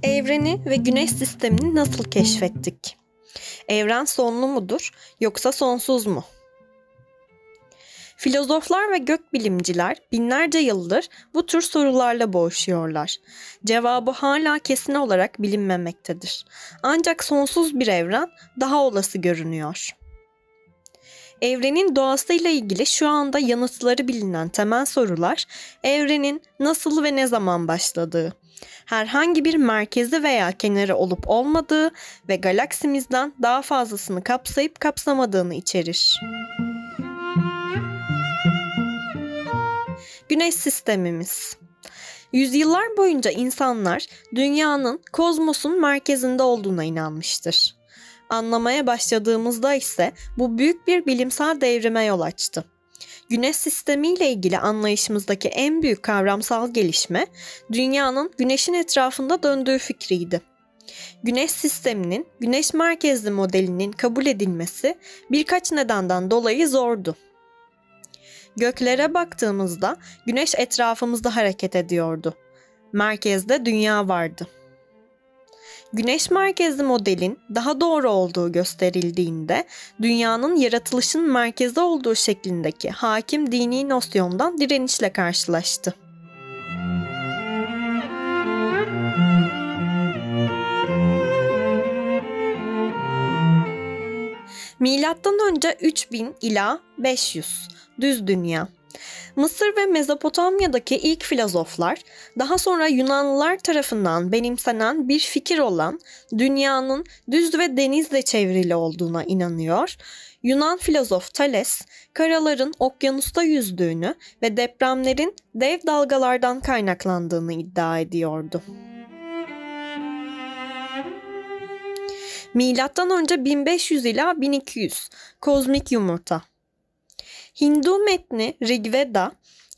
Evreni ve Güneş sistemini nasıl keşfettik? Evren sonlu mudur yoksa sonsuz mu? Filozoflar ve gökbilimciler binlerce yıldır bu tür sorularla boğuşuyorlar. Cevabı hala kesin olarak bilinmemektedir. Ancak sonsuz bir evren daha olası görünüyor. Evrenin doğasıyla ilgili şu anda yanıtları bilinen temel sorular, evrenin nasıl ve ne zaman başladığı, herhangi bir merkezi veya kenarı olup olmadığı ve galaksimizden daha fazlasını kapsayıp kapsamadığını içerir. Güneş sistemimiz. Yüzyıllar boyunca insanlar dünyanın kozmosun merkezinde olduğuna inanmıştır. Anlamaya başladığımızda ise bu büyük bir bilimsel devrime yol açtı. Güneş sistemiyle ilgili anlayışımızdaki en büyük kavramsal gelişme, dünyanın güneşin etrafında döndüğü fikriydi. Güneş sisteminin güneş merkezli modelinin kabul edilmesi birkaç nedenden dolayı zordu. Göklere baktığımızda güneş etrafımızda hareket ediyordu. Merkezde dünya vardı. Güneş merkezli modelin daha doğru olduğu gösterildiğinde dünyanın yaratılışın merkezi olduğu şeklindeki hakim dini nosyondan direnişle karşılaştı. Milattan önce 3000 ila 500 düz dünya. Mısır ve Mezopotamya'daki ilk filozoflar, daha sonra Yunanlılar tarafından benimsenen bir fikir olan dünyanın düz ve denizle çevrili olduğuna inanıyor. Yunan filozof Thales, karaların okyanusta yüzdüğünü ve depremlerin dev dalgalardan kaynaklandığını iddia ediyordu. Milattan önce 1500 ila 1200 kozmik yumurta. Hindu metni Rigveda,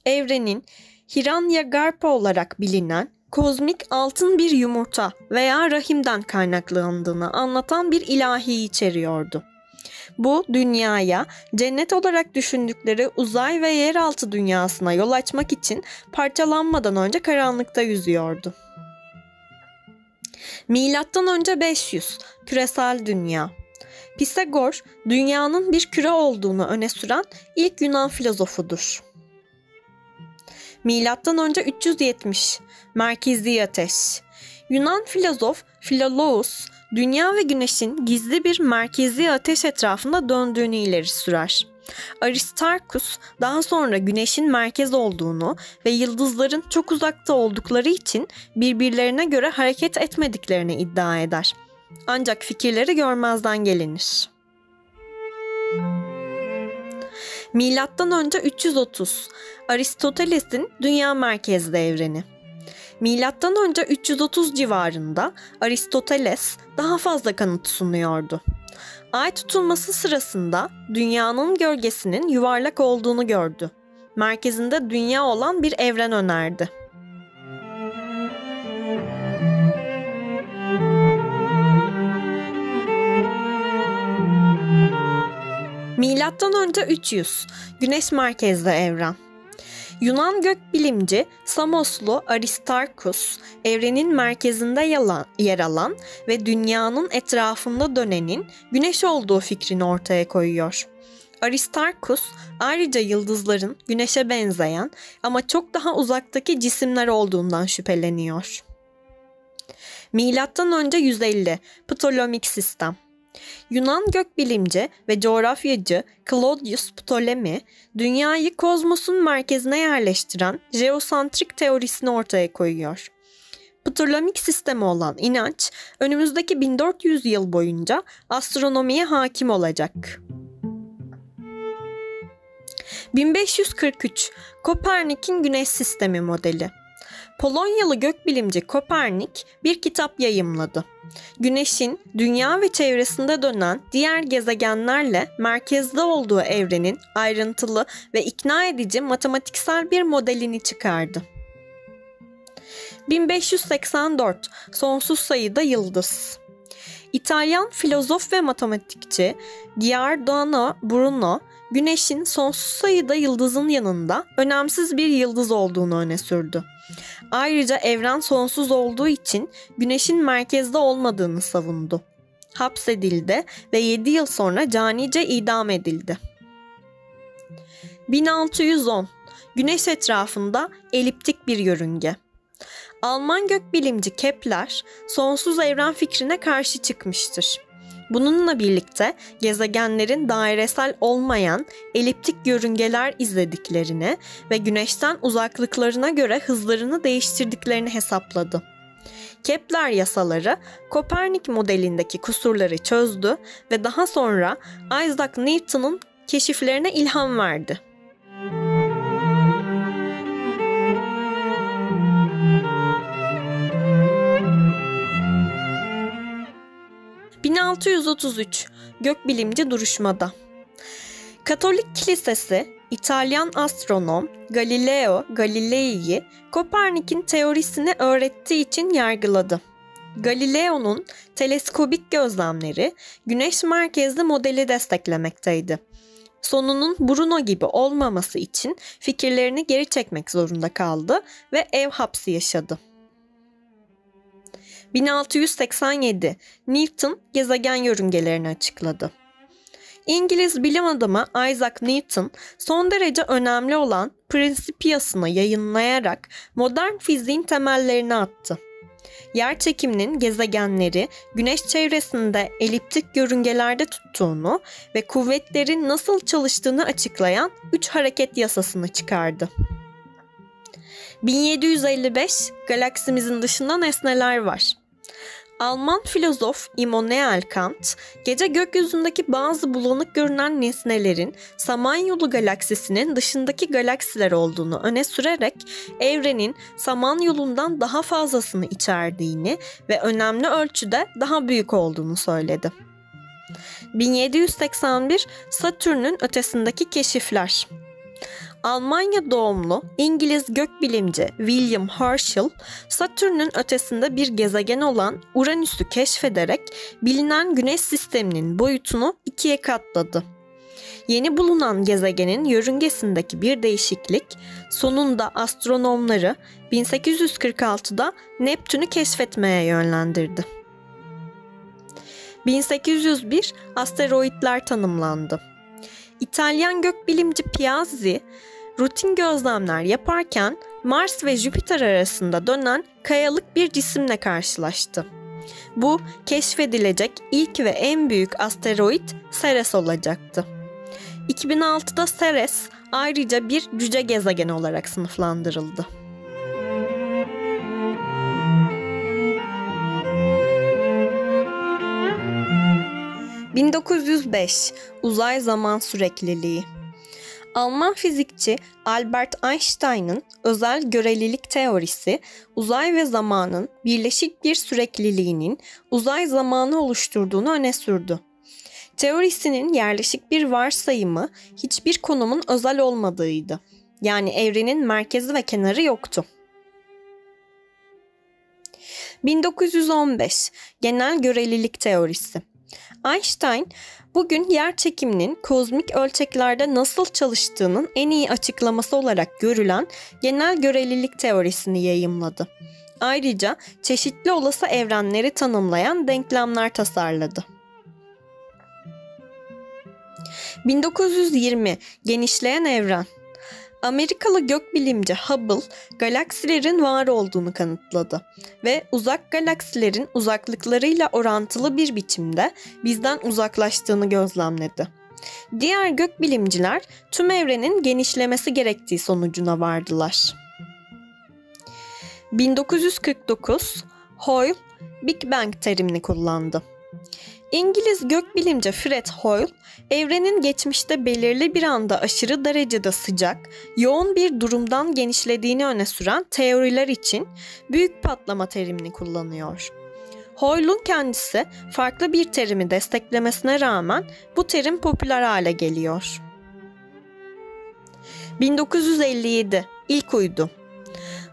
evrenin Hiranyagarpa olarak bilinen kozmik altın bir yumurta veya rahimden kaynaklandığını anlatan bir ilahi içeriyordu. Bu dünyaya cennet olarak düşündükleri uzay ve yeraltı dünyasına yol açmak için parçalanmadan önce karanlıkta yüzüyordu. Milattan önce 500 küresel dünya. Pisagor, dünyanın bir küre olduğunu öne süren ilk Yunan filozofudur. Milattan önce 370 merkezi ateş. Yunan filozof Philolaus, dünya ve güneşin gizli bir merkezi ateş etrafında döndüğünü ileri sürer. Aristarkus daha sonra güneşin merkez olduğunu ve yıldızların çok uzakta oldukları için birbirlerine göre hareket etmediklerini iddia eder. Ancak fikirleri görmezden gelinir. Milattan önce 330 Aristoteles'in dünya merkezli evreni. Milattan önce 330 civarında Aristoteles daha fazla kanıt sunuyordu. Ay tutulması sırasında dünyanın gölgesinin yuvarlak olduğunu gördü. Merkezinde dünya olan bir evren önerdi. Milattan önce 300 Güneş merkezli evren. Yunan gökbilimci Samoslu Aristarkus, evrenin merkezinde yer alan ve dünyanın etrafında dönenin güneş olduğu fikrini ortaya koyuyor. Aristarkus ayrıca yıldızların güneşe benzeyen ama çok daha uzaktaki cisimler olduğundan şüpheleniyor. Milattan önce 150 Ptolemik sistem. Yunan gökbilimci ve coğrafyacı Claudius Ptolemy, dünyayı kozmosun merkezine yerleştiren jeosantrik teorisini ortaya koyuyor. Ptolemik sistemi olan inanç, önümüzdeki 1400 yıl boyunca astronomiye hakim olacak. 1543 Kopernik'in güneş sistemi modeli. Polonyalı gökbilimci Kopernik bir kitap yayımladı. Güneşin dünya ve çevresinde dönen diğer gezegenlerle merkezde olduğu evrenin ayrıntılı ve ikna edici matematiksel bir modelini çıkardı. 1584 Sonsuz sayıda yıldız. İtalyan filozof ve matematikçi Giordano Bruno Güneş'in sonsuz sayıda yıldızın yanında önemsiz bir yıldız olduğunu öne sürdü. Ayrıca evren sonsuz olduğu için Güneş'in merkezde olmadığını savundu. Hapsedildi ve 7 yıl sonra canice idam edildi. 1610. Güneş etrafında eliptik bir yörünge. Alman gökbilimci Kepler, sonsuz evren fikrine karşı çıkmıştır. Bununla birlikte gezegenlerin dairesel olmayan eliptik yörüngeler izlediklerini ve Güneş'ten uzaklıklarına göre hızlarını değiştirdiklerini hesapladı. Kepler yasaları Kopernik modelindeki kusurları çözdü ve daha sonra Isaac Newton'un keşiflerine ilham verdi. 1633 gökbilimci duruşmada. Katolik Kilisesi İtalyan astronom Galileo Galilei'yi Kopernik'in teorisini öğrettiği için yargıladı. Galileo'nun teleskobik gözlemleri Güneş merkezli modeli desteklemekteydi. Sonunun Bruno gibi olmaması için fikirlerini geri çekmek zorunda kaldı ve ev hapsi yaşadı. 1687 Newton gezegen yörüngelerini açıkladı. İngiliz bilim adamı Isaac Newton son derece önemli olan Principia'sını yayınlayarak modern fiziğin temellerini attı. Yerçekiminin gezegenleri Güneş çevresinde eliptik yörüngelerde tuttuğunu ve kuvvetlerin nasıl çalıştığını açıklayan 3 hareket yasasını çıkardı. 1755 Galaksimizin dışında nesneler var. Alman filozof Immanuel Kant, gece gökyüzündeki bazı bulanık görünen nesnelerin Samanyolu galaksisinin dışındaki galaksiler olduğunu öne sürerek evrenin Samanyolu'ndan daha fazlasını içerdiğini ve önemli ölçüde daha büyük olduğunu söyledi. 1781 Satürn'ün ötesindeki keşifler. Almanya doğumlu İngiliz gökbilimci William Herschel, Satürn'ün ötesinde bir gezegen olan Uranüs'ü keşfederek bilinen Güneş sisteminin boyutunu 2'ye katladı. Yeni bulunan gezegenin yörüngesindeki bir değişiklik sonunda astronomları 1846'da Neptün'ü keşfetmeye yönlendirdi. 1801 asteroidler tanımlandı. İtalyan gökbilimci Piazzi, rutin gözlemler yaparken Mars ve Jüpiter arasında dönen kayalık bir cisimle karşılaştı. Bu, keşfedilecek ilk ve en büyük asteroid Ceres olacaktı. 2006'da Ceres ayrıca bir cüce gezegen olarak sınıflandırıldı. 1905 Uzay zaman sürekliliği. Alman fizikçi Albert Einstein'ın özel görelilik teorisi, uzay ve zamanın birleşik bir sürekliliğinin uzay zamanı oluşturduğunu öne sürdü. Teorisinin yerleşik bir varsayımı hiçbir konumun özel olmadığıydı. Yani evrenin merkezi ve kenarı yoktu. 1915 Genel görelilik teorisi. Einstein, bugün yerçekiminin kozmik ölçeklerde nasıl çalıştığının en iyi açıklaması olarak görülen genel görelilik teorisini yayımladı. Ayrıca çeşitli olası evrenleri tanımlayan denklemler tasarladı. 1920 Genişleyen evren. Amerikalı gökbilimci Hubble, galaksilerin var olduğunu kanıtladı ve uzak galaksilerin uzaklıklarıyla orantılı bir biçimde bizden uzaklaştığını gözlemledi. Diğer gökbilimciler tüm evrenin genişlemesi gerektiği sonucuna vardılar. 1949 Hoyle, Big Bang terimini kullandı. İngiliz gökbilimci Fred Hoyle, evrenin geçmişte belirli bir anda aşırı derecede sıcak, yoğun bir durumdan genişlediğini öne süren teoriler için büyük patlama terimini kullanıyor. Hoyle'un kendisi farklı bir terimi desteklemesine rağmen bu terim popüler hale geliyor. 1957 İlk uydu.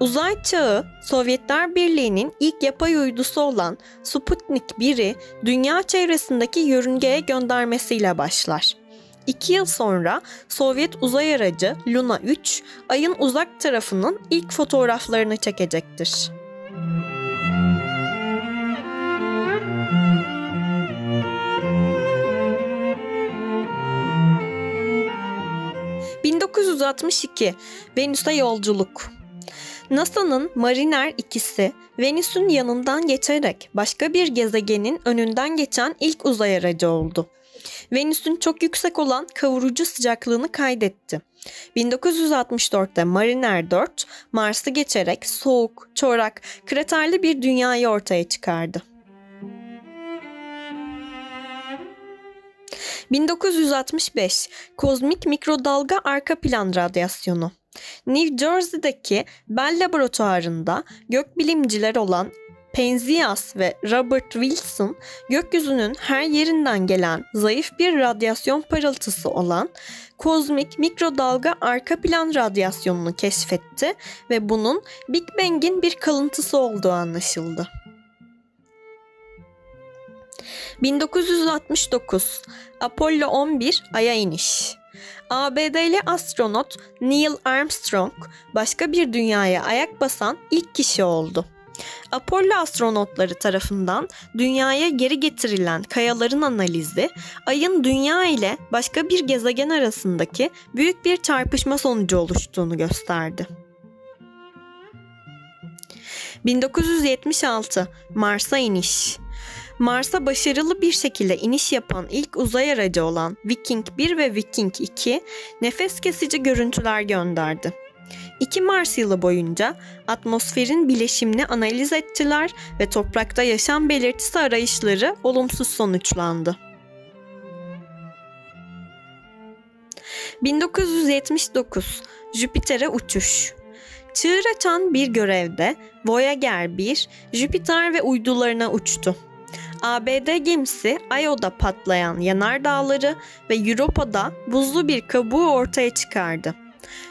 Uzay çağı, Sovyetler Birliği'nin ilk yapay uydusu olan Sputnik 1'i dünya çevresindeki yörüngeye göndermesiyle başlar. 2 yıl sonra Sovyet uzay aracı Luna 3, Ay'ın uzak tarafının ilk fotoğraflarını çekecektir. 1962 Venüs'e yolculuk. NASA'nın Mariner 2'si Venüs'ün yanından geçerek başka bir gezegenin önünden geçen ilk uzay aracı oldu. Venüs'ün çok yüksek olan kavurucu sıcaklığını kaydetti. 1964'te Mariner 4, Mars'ı geçerek soğuk, çorak, kraterli bir dünyayı ortaya çıkardı. 1965 Kozmik mikrodalga arka plan radyasyonu. New Jersey'deki Bell Laboratuvarı'nda gökbilimciler olan Penzias ve Robert Wilson, gökyüzünün her yerinden gelen zayıf bir radyasyon parıltısı olan kozmik mikrodalga arka plan radyasyonunu keşfetti ve bunun Big Bang'in bir kalıntısı olduğu anlaşıldı. 1969 Apollo 11 Ay'a iniş. ABD'li astronot Neil Armstrong başka bir dünyaya ayak basan ilk kişi oldu. Apollo astronotları tarafından dünyaya geri getirilen kayaların analizi, Ay'ın dünya ile başka bir gezegen arasındaki büyük bir çarpışma sonucu oluştuğunu gösterdi. 1976 Mars'a iniş. Mars'a başarılı bir şekilde iniş yapan ilk uzay aracı olan Viking 1 ve Viking 2 nefes kesici görüntüler gönderdi. 2 Mars yılı boyunca atmosferin bileşimini analiz ettiler ve toprakta yaşam belirtisi arayışları olumsuz sonuçlandı. 1979 Jüpiter'e uçuş. Çığır açan bir görevde Voyager 1, Jüpiter ve uydularına uçtu. ABD gemisi Io'da patlayan yanardağları ve Europa'da buzlu bir kabuğu ortaya çıkardı.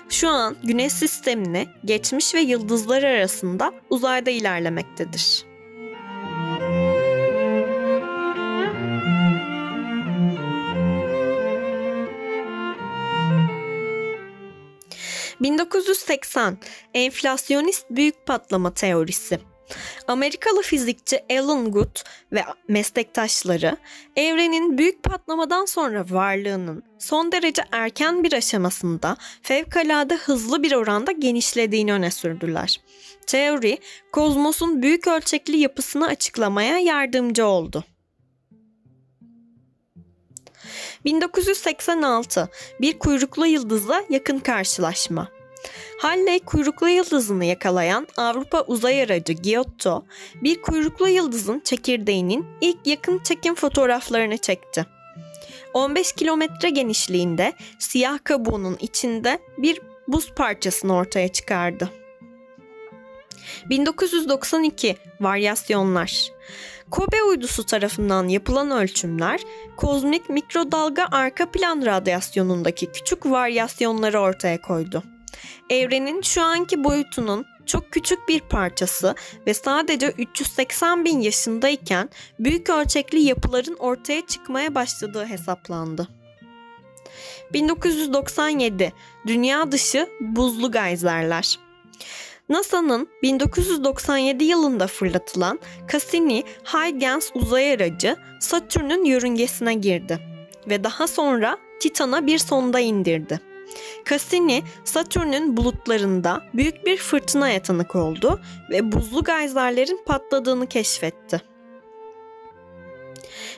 Şu an Güneş sistemini geçmiş ve yıldızlar arasında uzayda ilerlemektedir. ...1980 Enflasyonist büyük patlama teorisi. Amerikalı fizikçi Alan Guth ve meslektaşları evrenin büyük patlamadan sonra varlığının son derece erken bir aşamasında fevkalade hızlı bir oranda genişlediğini öne sürdüler. Teori, kozmosun büyük ölçekli yapısını açıklamaya yardımcı oldu. 1986 Bir kuyruklu yıldızla yakın karşılaşma. Halley kuyruklu yıldızını yakalayan Avrupa uzay aracı Giotto, bir kuyruklu yıldızın çekirdeğinin ilk yakın çekim fotoğraflarını çekti. 15 kilometre genişliğinde siyah kabuğunun içinde bir buz parçasını ortaya çıkardı. 1992 Varyasyonlar. Kobe uydusu tarafından yapılan ölçümler, kozmik mikrodalga arka plan radyasyonundaki küçük varyasyonları ortaya koydu. Evrenin şu anki boyutunun çok küçük bir parçası ve sadece 380 bin yaşındayken büyük ölçekli yapıların ortaya çıkmaya başladığı hesaplandı. 1997 Dünya dışı buzlu geyserler. NASA'nın 1997 yılında fırlatılan Cassini-Huygens uzay aracı Satürn'ün yörüngesine girdi ve daha sonra Titan'a bir sonda indirdi. Cassini, Satürn'ün bulutlarında büyük bir fırtınaya tanık oldu ve buzlu geyserlerin patladığını keşfetti.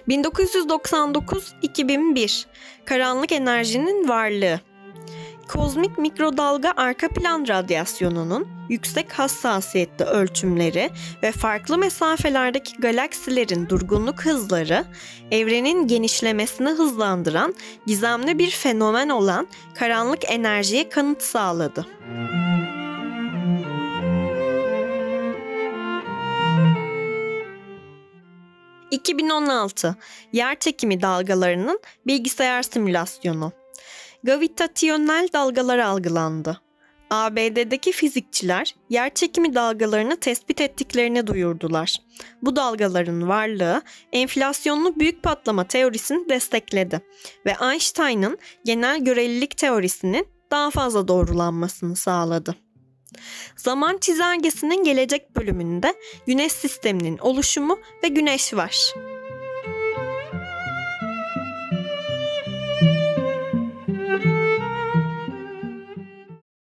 1999-2001 Karanlık enerjinin varlığı. Kozmik mikrodalga arka plan radyasyonunun yüksek hassasiyetli ölçümleri ve farklı mesafelerdeki galaksilerin durgunluk hızları, evrenin genişlemesini hızlandıran gizemli bir fenomen olan karanlık enerjiye kanıt sağladı. ...2016 Yerçekimi dalgalarının bilgisayar simülasyonu. Gravitasyonel dalgalar algılandı. ABD'deki fizikçiler yerçekimi dalgalarını tespit ettiklerini duyurdular. Bu dalgaların varlığı enflasyonlu büyük patlama teorisini destekledi ve Einstein'ın genel görelilik teorisinin daha fazla doğrulanmasını sağladı. Zaman çizelgesinin gelecek bölümünde Güneş sisteminin oluşumu ve Güneş var.